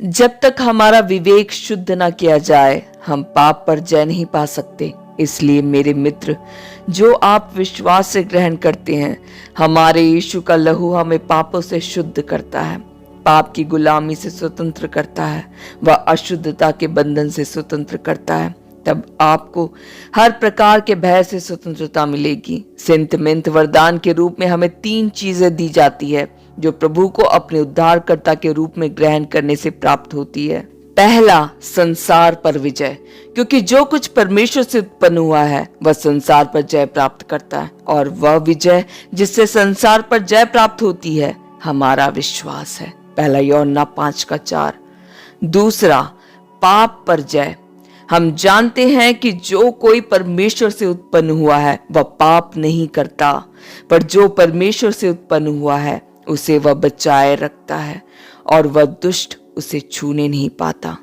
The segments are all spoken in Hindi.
जब तक हमारा विवेक शुद्ध न किया जाए, हम पाप पर जय नहीं पा सकते। इसलिए मेरे मित्र, जो आप विश्वास से ग्रहण करते हैं, हमारे यीशु का लहू हमें पापों से शुद्ध करता है, पाप की गुलामी से स्वतंत्र करता है, वह अशुद्धता के बंधन से स्वतंत्र करता है। तब आपको हर प्रकार के भय से स्वतंत्रता मिलेगी। सेंतमेंट वरदान के रूप में हमें 3 चीजें दी जाती है जो प्रभु को अपने उद्धारकर्ता के रूप में ग्रहण करने से प्राप्त होती है। पहला, संसार पर विजय, क्योंकि जो कुछ परमेश्वर से उत्पन्न हुआ है वह संसार पर जय प्राप्त करता है, और वह विजय जिससे संसार पर जय प्राप्त होती है हमारा विश्वास है। पहला यूहन्ना 5:4। दूसरा, पाप पर जय। हम जानते हैं कि जो कोई परमेश्वर से उत्पन्न हुआ है वह पाप नहीं करता, पर जो परमेश्वर से उत्पन्न हुआ है उसे वह बचाए रखता है, और वह दुष्ट उसे छूने नहीं पाता।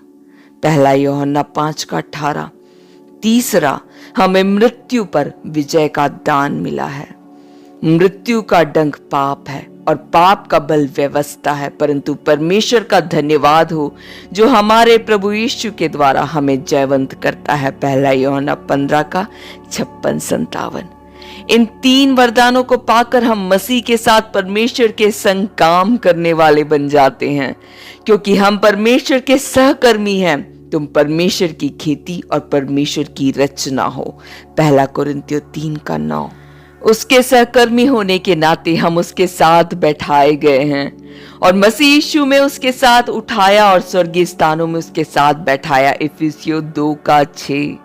पहला यूहन्ना 5:18। तीसरा, हमें मृत्यु पर विजय का दान मिला है। मृत्यु का डंक पाप है और पाप का बल व्यवस्था है, परंतु परमेश्वर का धन्यवाद हो जो हमारे प्रभु यीशु के द्वारा हमें जयवंत करता है। पहला यूहन्ना 15:56-57। इन 3 वरदानों को पाकर हम मसीह के साथ परमेश्वर के संग काम करने वाले बन जाते हैं, क्योंकि हम परमेश्वर के सहकर्मी हैं। तुम परमेश्वर की खेती और परमेश्वर की रचना हो। पहला कोरिन्थियों 3:9। उसके सहकर्मी होने के नाते हम उसके साथ बैठाए गए हैं, और मसीह यीशु में उसके साथ उठाया और स्वर्गीय स्थानों में उसके साथ बैठाया। इफिसियों 2:6।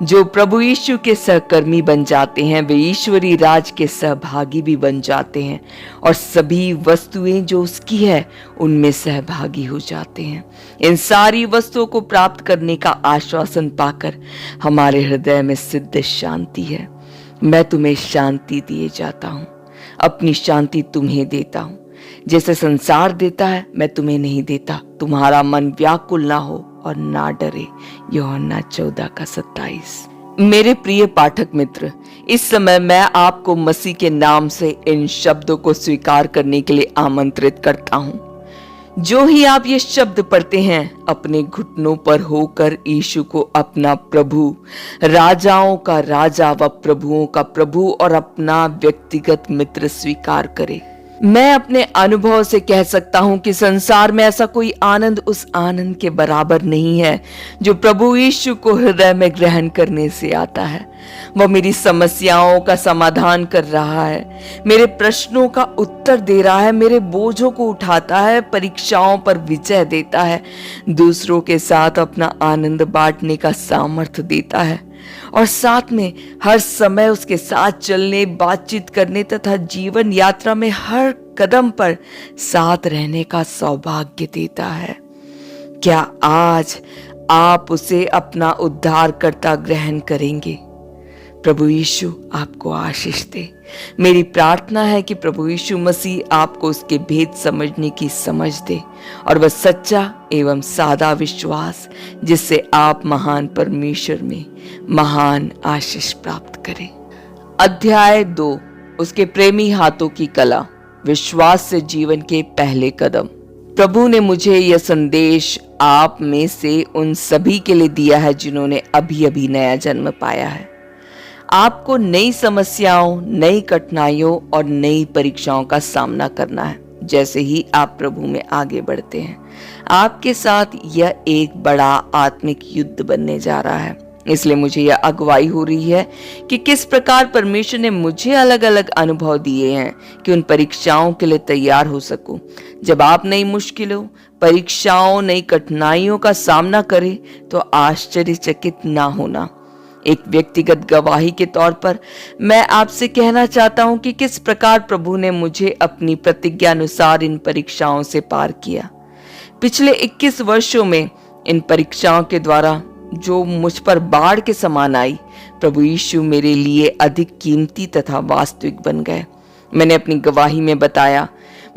जो प्रभु यीशु के सहकर्मी बन जाते हैं वे ईश्वरी राज के सहभागी भी बन जाते हैं, और सभी वस्तुएं जो उसकी है उनमें सहभागी हो जाते हैं। इन सारी वस्तुओं को प्राप्त करने का आश्वासन पाकर हमारे हृदय में सिद्ध शांति है। मैं तुम्हें शांति दिए जाता हूँ, अपनी शांति तुम्हें देता हूँ। जैसे संसार देता है मैं तुम्हें नहीं देता। तुम्हारा मन व्याकुल ना हो और ना डरे। यूहन्ना 14:27। मेरे प्रिय पाठक मित्र, इस समय मैं आपको मसीह के नाम से इन शब्दों को स्वीकार करने के लिए आमंत्रित करता हूँ। जो ही आप ये शब्द पढ़ते हैं, अपने घुटनों पर होकर यीशु को अपना प्रभु, राजाओं का राजा व प्रभुओं का प्रभु और अपना व्यक्तिगत मित्र स्वीकार करें। मैं अपने अनुभव से कह सकता हूं कि संसार में ऐसा कोई आनंद उस आनंद के बराबर नहीं है जो प्रभु यीशु को हृदय में ग्रहण करने से आता है। वह मेरी समस्याओं का समाधान कर रहा है, मेरे प्रश्नों का उत्तर दे रहा है, मेरे बोझों को उठाता है, परीक्षाओं पर विजय देता है, दूसरों के साथ अपना आनंद बांटने का सामर्थ्य देता है, और साथ में हर समय उसके साथ चलने, बातचीत करने तथा जीवन यात्रा में हर कदम पर साथ रहने का सौभाग्य देता है। क्या आज आप उसे अपना उद्धारकर्ता ग्रहण करेंगे? प्रभु यीशु आपको आशीष दे। मेरी प्रार्थना है कि प्रभु यीशु मसीह आपको उसके भेद समझने की समझ दे, और वह सच्चा एवं सादा विश्वास जिससे आप महान परमेश्वर में महान आशीष प्राप्त करें। अध्याय 2, उसके प्रेमी हाथों की कला, विश्वास से जीवन के पहले कदम। प्रभु ने मुझे यह संदेश आप में से उन सभी के लिए दिया है जिन्होंने अभी अभी नया जन्म पाया है। आपको नई समस्याओं, नई कठिनाइयों और नई परीक्षाओं का सामना करना है। जैसे ही आप प्रभु में आगे बढ़ते हैं, आपके साथ यह एक बड़ा आत्मिक युद्ध बनने जा रहा है। इसलिए मुझे यह अगुवाई हो रही है कि किस प्रकार परमेश्वर ने मुझे अलग अलग अनुभव दिए हैं कि उन परीक्षाओं के लिए तैयार हो सकूं। जब आप नई मुश्किलों, परीक्षाओं, नई कठिनाइयों का सामना करें तो आश्चर्यचकित ना होना। एक व्यक्तिगत गवाही के तौर पर मैं आपसे कहना चाहता हूं कि किस प्रकार प्रभु ने मुझे अपनी प्रतिज्ञा अनुसार इन परीक्षाओं से पार किया। पिछले 21 वर्षों में इन परीक्षाओं के द्वारा जो मुझ पर बाढ़ के समान आई, प्रभु यीशु मेरे लिए अधिक कीमती तथा वास्तविक बन गए। मैंने अपनी गवाही में बताया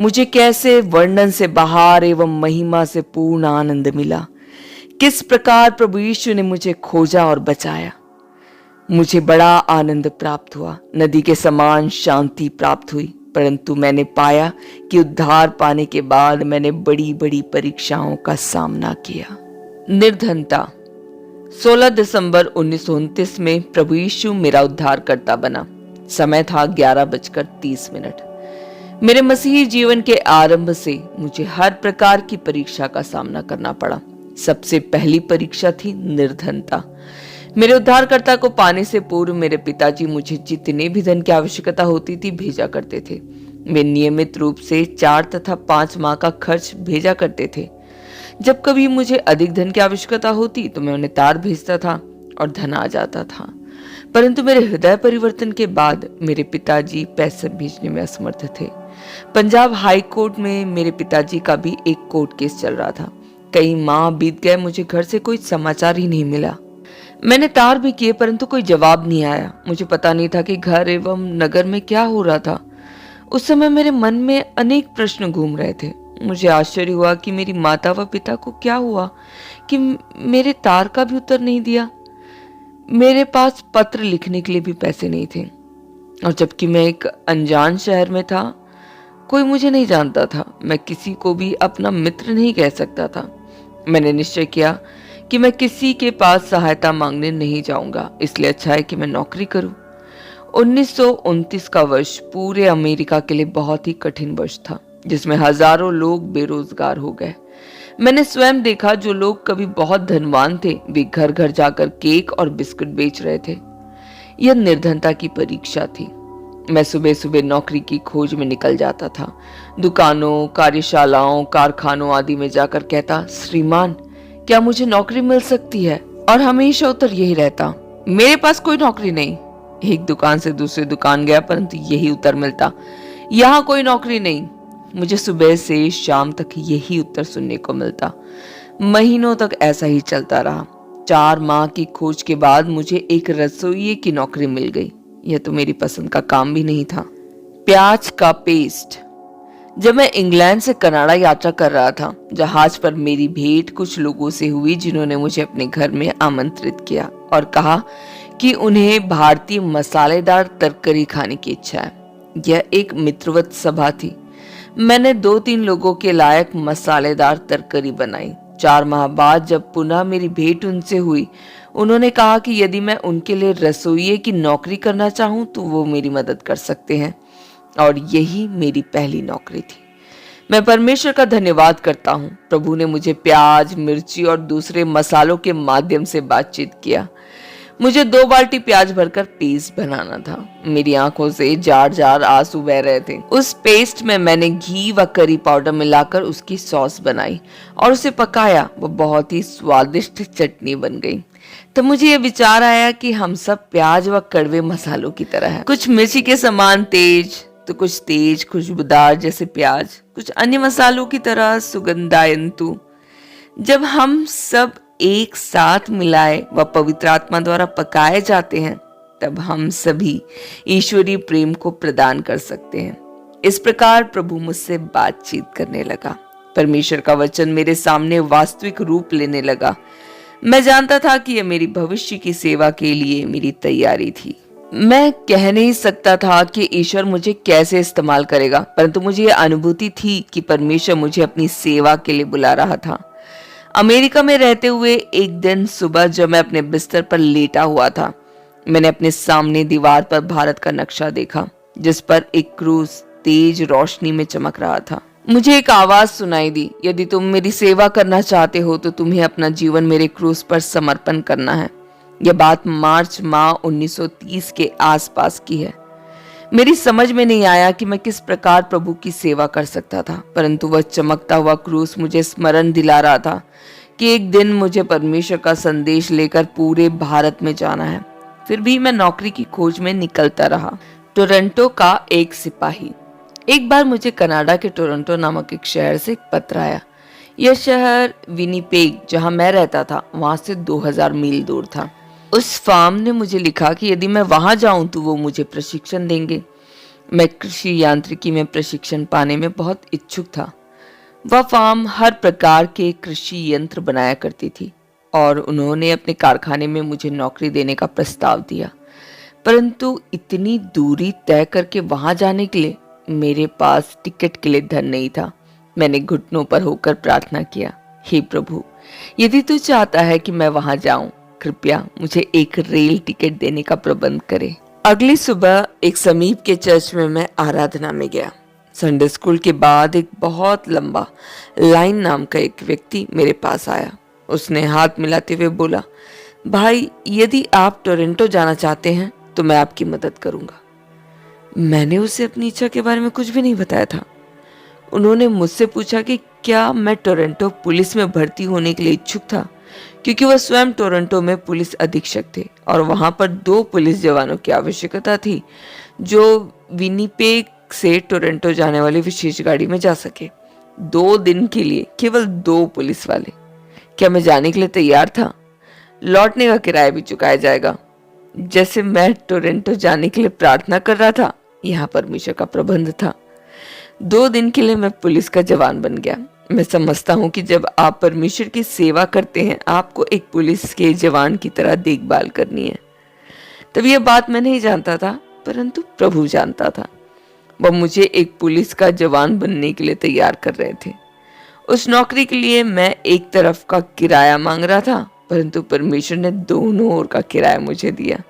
मुझे कैसे वर्णन से बाहर एवं महिमा से पूर्ण आनंद मिला। किस प्रकार प्रभु यीशु ने मुझे खोजा और बचाया। मुझे बड़ा आनंद प्राप्त हुआ, नदी के समान शांति प्राप्त हुई। परंतु मैंने पाया कि उद्धार पाने के बाद मैंने बड़ी बड़ी परीक्षाओं का सामना किया। निर्धनता। 16 दिसंबर 1929 में प्रभु यीशु मेरा उद्धारकर्ता बना। समय था 11:30। मेरे मसीही जीवन के आरंभ से मुझे हर प्रकार की परीक्षा का सामना करना पड़ा। सबसे पहली परीक्षा थी निर्धनता। मेरे उद्धारकर्ता को पाने से पूर्व मेरे पिताजी मुझे जितने भी धन की आवश्यकता होती थी भेजा करते थे। वे नियमित रूप से 4 तथा 5 माह का खर्च भेजा करते थे। जब कभी मुझे अधिक धन की आवश्यकता होती तो मैं उन्हें तार भेजता था और धन आ जाता था। परंतु मेरे हृदय परिवर्तन के बाद मेरे पिताजी पैसे भेजने में असमर्थ थे। पंजाब हाई कोर्ट में मेरे पिताजी का भी एक कोर्ट केस चल रहा था। कई माह बीत गए, मुझे घर से कोई समाचार ही नहीं मिला। मैंने तार भी किए परंतु कोई जवाब नहीं आया। मुझे पता नहीं था कि घर एवं नगर में क्या हो रहा था। उस समय मेरे मन में अनेक प्रश्न घूम रहे थे। मुझे आश्चर्य हुआ कि मेरी माता व पिता को क्या हुआ कि मेरे तार का भी उत्तर नहीं दिया। मेरे पास पत्र लिखने के लिए भी पैसे नहीं थे, और जबकि मैं एक अनजान शहर में था, कोई मुझे नहीं जानता था, मैं किसी को भी अपना मित्र नहीं कह सकता था। मैंने निश्चय किया कि मैं किसी के पास सहायता मांगने नहीं जाऊंगा, इसलिए अच्छा है कि मैं नौकरी करूं। 1929 का वर्ष पूरे अमेरिका के लिए बहुत ही कठिन वर्ष था, जिसमें हजारों लोग बेरोजगार हो गए। मैंने स्वयं देखा जो लोग कभी बहुत धनवान थे, वे घर घर जाकर केक और बिस्कुट बेच रहे थे। यह निर्धनता की परीक्षा थी। मैं सुबह सुबह नौकरी की खोज में निकल जाता था। दुकानों, कार्यशालाओं, कारखानों आदि में जाकर कहता, श्रीमान क्या मुझे नौकरी मिल सकती है? और हमेशा उत्तर यही रहता, मेरे पास कोई नौकरी नहीं। एक दुकान से दूसरी दुकान गया परंतु यही उत्तर मिलता, यहाँ कोई नौकरी नहीं। मुझे सुबह से शाम तक यही उत्तर सुनने को मिलता। महीनों तक ऐसा ही चलता रहा। 4 माह की खोज के बाद मुझे एक रसोइये की नौकरी मिल गई। यह तो मेरी पसंद का काम भी नहीं था। प्याज का पेस्ट। जब मैं इंग्लैंड से कनाडा यात्रा कर रहा था, जहाज पर मेरी भेंट कुछ लोगों से हुई जिन्होंने मुझे अपने घर में आमंत्रित किया और कहा कि उन्हें भारतीय मसालेदार तरकारी खाने की इच्छा है। यह एक मित्रवत सभा थी। मैंने 2-3 लोगों के लायक मसालेदार तरकारी बनाई। 4 माह बाद जब पुनः मेरी भेंट उनसे हुई, उन्होंने कहा कि यदि मैं उनके लिए रसोइये की नौकरी करना चाहूं तो वो मेरी मदद कर सकते हैं, और यही मेरी पहली नौकरी थी। मैं परमेश्वर का धन्यवाद करता हूं। प्रभु ने मुझे प्याज, मिर्ची और दूसरे मसालों के माध्यम से बातचीत किया। मुझे 2 बाल्टी प्याज भरकर पेस्ट बनाना था। मेरी आंखों से जार जार आंसू बह रहे थे। उस पेस्ट में मैंने घी व करी पाउडर मिलाकर उसकी सॉस बनाई और उसे पकाया। वो बहुत ही स्वादिष्ट चटनी बन गई। तो मुझे यह विचार आया कि हम सब प्याज व कड़वे मसालों की तरह हैं। कुछ मिर्ची के समान तेज, तो कुछ तेज खुशबूदार जैसे प्याज, कुछ अन्य मसालों की तरह सुगंधायंतु। जब हम सब एक साथ मिलाए व पवित्र आत्मा द्वारा पकाए जाते हैं, तब हम सभी ईश्वरीय प्रेम को प्रदान कर सकते हैं। इस प्रकार प्रभु मुझसे बातचीत करने लगा। परमेश्वर का वचन मेरे सामने वास्तविक रूप लेने लगा। मैं जानता था कि यह मेरी भविष्य की सेवा के लिए मेरी तैयारी थी। मैं कह नहीं सकता था कि ईश्वर मुझे कैसे इस्तेमाल करेगा, परंतु मुझे यह अनुभूति थी कि परमेश्वर मुझे अपनी सेवा के लिए बुला रहा था। अमेरिका में रहते हुए एक दिन सुबह जब मैं अपने बिस्तर पर लेटा हुआ था, मैंने अपने सामने दीवार पर भारत का नक्शा देखा, जिस पर एक क्रूज तेज रोशनी में चमक रहा था। मुझे एक आवाज सुनाई दी, यदि तुम मेरी सेवा करना चाहते हो तो तुम्हें अपना जीवन मेरे क्रूज पर समर्पण करना है। यह बात मार्च माह 1930 के आसपास की है। मेरी समझ में नहीं आया कि मैं किस प्रकार प्रभु की सेवा कर सकता था, परंतु वह चमकता हुआ क्रूस मुझे स्मरण दिला रहा था कि एक दिन मुझे परमेश्वर का संदेश लेकर पूरे भारत में जाना है। फिर भी मैं नौकरी की खोज में निकलता रहा। टोरंटो का एक सिपाही। एक बार मुझे कनाडा के टोरंटो नामक एक शहर से एक पत्र आया। यह शहर विनिपेग, जहां मैं रहता था, वहां से 2000 मील दूर था। उस फार्म ने मुझे लिखा कि यदि मैं वहां जाऊं तो वो मुझे प्रशिक्षण देंगे। मैं कृषि यांत्रिकी में प्रशिक्षण पाने में बहुत इच्छुक था। वह फार्म हर प्रकार के कृषि यंत्र बनाया करती थी और उन्होंने अपने कारखाने में मुझे नौकरी देने का प्रस्ताव दिया, परंतु इतनी दूरी तय करके वहां जाने के लिए मेरे पास टिकट के लिए धन नहीं था। मैंने घुटनों पर होकर प्रार्थना किया, हे प्रभु, यदि तू चाहता है कि मैं वहां जाऊं, कृपया मुझे एक रेल टिकट देने का प्रबंध करे। अगली सुबह एक समीप के चर्च में मैं आराधना में गया। संडे स्कूल के बाद एक बहुत लंबा लाइन नाम का एक व्यक्ति मेरे पास आया। उसने हाथ मिलाते हुए बोला, भाई, यदि आप टोरंटो जाना चाहते हैं तो मैं आपकी मदद करूंगा। मैंने उसे अपनी इच्छा के बारे में कुछ भी नहीं बताया था। उन्होंने मुझसे पूछा कि क्या मैं टोरंटो पुलिस में भर्ती होने के लिए इच्छुक था, क्योंकि वह स्वयं टोरंटो में पुलिस अधीक्षक थे और वहां पर 2 पुलिस जवानों की आवश्यकता थी जो विनिपेग से टोरंटो जाने वाली विशेष गाड़ी में जा सके। 2 दिन के लिए केवल 2 पुलिस वाले। क्या मैं जाने के लिए तैयार था? लौटने का किराया भी चुकाया जाएगा। जैसे मैं टोरंटो जाने के लिए प्रार्थना कर रहा था, यहाँ परमेश्वर का प्रबंध था। 2 दिन के लिए मैं पुलिस का जवान बन गया। मैं समझता हूँ कि जब आप परमेश्वर की सेवा करते हैं, आपको एक पुलिस के जवान की तरह देखभाल करनी है। तब यह बात मैं नहीं जानता था, परंतु प्रभु जानता था। वह मुझे एक पुलिस का जवान बनने के लिए तैयार कर रहे थे। उस नौकरी के लिए मैं एक तरफ का किराया मांग रहा था, परंतु परमेश्वर ने दोनों ओर का किराया मुझे दिया।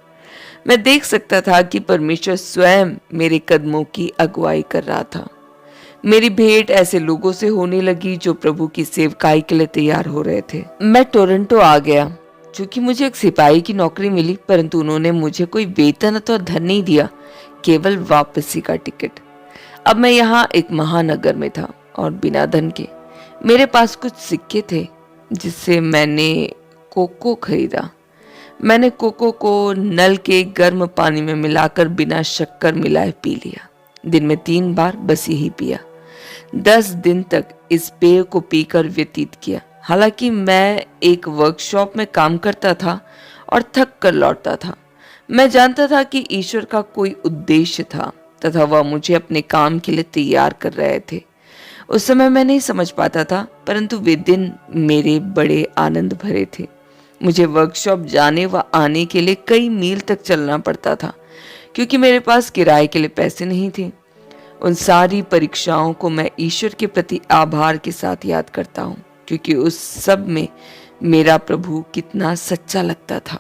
मैं देख सकता था कि परमेश्वर स्वयं मेरे कदमों की अगुवाई कर रहा था। मेरी भेंट ऐसे लोगों से होने लगी जो प्रभु की सेवकाई के लिए तैयार हो रहे थे। मैं टोरंटो आ गया। चूंकि मुझे एक सिपाही की नौकरी मिली, परंतु उन्होंने मुझे कोई वेतन अथवा धन नहीं दिया, केवल वापसी का टिकट। अब मैं यहाँ एक महानगर में था और बिना धन के। मेरे पास कुछ सिक्के थे जिससे मैंने कोको खरीदा। मैंने कोको को नल के गर्म पानी में मिलाकर बिना शक्कर मिलाए पी लिया। दिन में 3 बार बस यही पिया। 10 दिन तक इस पेय को पीकर व्यतीत किया। हालांकि मैं एक वर्कशॉप में काम करता था और थक कर लौटता था। मैं जानता था कि ईश्वर का कोई उद्देश्य था तथा वह मुझे अपने काम के लिए तैयार कर रहे थे। उस समय मैं नहीं समझ पाता था, परंतु वे दिन मेरे बड़े आनंद भरे थे। मुझे वर्कशॉप जाने व आने के लिए कई मील तक चलना पड़ता था, क्योंकि मेरे पास किराए के लिए पैसे नहीं थे। उन सारी परीक्षाओं को मैं ईश्वर के प्रति आभार के साथ याद करता हूँ, क्योंकि उस सब में मेरा प्रभु कितना सच्चा लगता था।